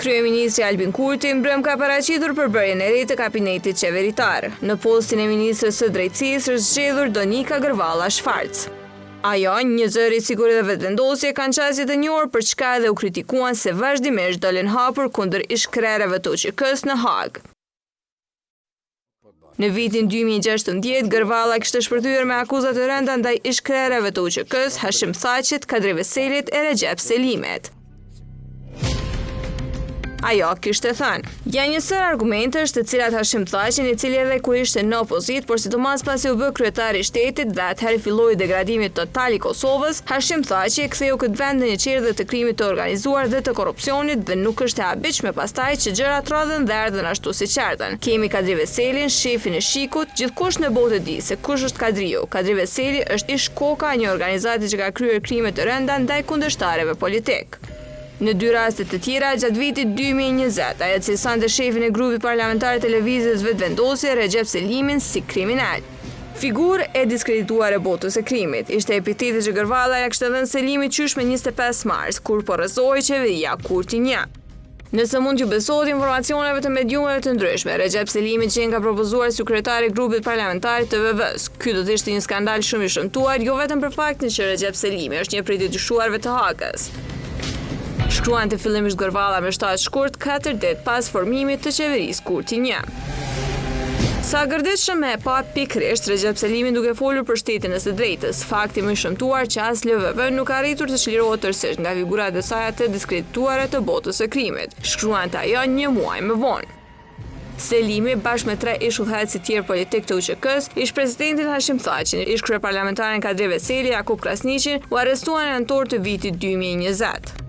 Kryeministri Albin Kurti mbrëm ka paraqitur përbërjen e re të kabinetit qeveritar. Në postin e ministrës së drejtësisë është zgjedhur Donika Gërvalla Shfarc. Ajo, një zëri siguri dhe vetëvendosje, kanë qasjet e njohur për çka dhe u kritikuan se vazhdimisht dolën hapur kundër ish-krerëve të UÇK-s në Hag. Në vitin 2016, Gërvalla kishte shpërthyer me akuza të rënda ndaj ish-krerëve të UÇK-s, Hashim Thaçit, Kadri Veselit e Recep Selimit. Ajo kishte thënë: "Janë një sër argumentesh të cilat Hashim Thaçin, i cili edhe kur ishte në opozit, por sidomos pasi u bë kryetari i shtetit dhe atëherë filloi degradimi total i Kosovës, Hashim Thaçi e ktheu këtë vend në një qerdhë të krimit të organizuar dhe të korrupsionit dhe nuk është e habitshme pastaj që gjërat rodhen dhe erdhen ashtu siç erdhen. Kemi Kadri Veselin, shefin e Shikut, gjithkush në botë di se kush është Kadriu. Kadri Veseli është ish koka e një organizati që ka kryer krime të rënda ndaj kundërshtarëve politik." Në dy raste të tjera, gjatë vitit 2020, ajo cilësonte shefin e grupit parlamentar të lëvizjes vetëvendosje Recep Selimin si kriminal. Figurë e diskredituar e botës së krimit, ishte epiteti që Gërvalla ja kishte dhënë Selimit qysh me 25 mars, kur po rrëzohej qeveria Kurti 1. Nëse mund t'ju besohet informacioneve të mediumeve të ndryshme, Recep Selimi që ka propozuar si kryetari i grupit parlamentar të VV-s. Ky do të ishte një skandal shumë i shëmtuar, jo vetëm për faktin që Recep Selimi është një prej të dyshuarve të Hagës. Shkruante fillimisht Gërvalla me shtatë shkurt 4 ditë pas formimit të qeverisë Kurti 1. Sa gërditshëm e pa pikërisht Recep Selimi duke folur për shtetin e së drejtës, fakti më i shëmtuar që as LVV nuk ka arritur të çlirohet tërësisht nga figurat e saj të diskredituara të botës së krimit, shkruante ajo një muaj më vonë. Selimi, bashkë me 3 ish-udhëheqësit tjerë politik të UÇK-s, ish-presidentin Hashim Thaçin, ish-kryeparlamentarin Kadri Veseli, Jakub Krasniqin, u arrestuan në nëntor të vitit 2020.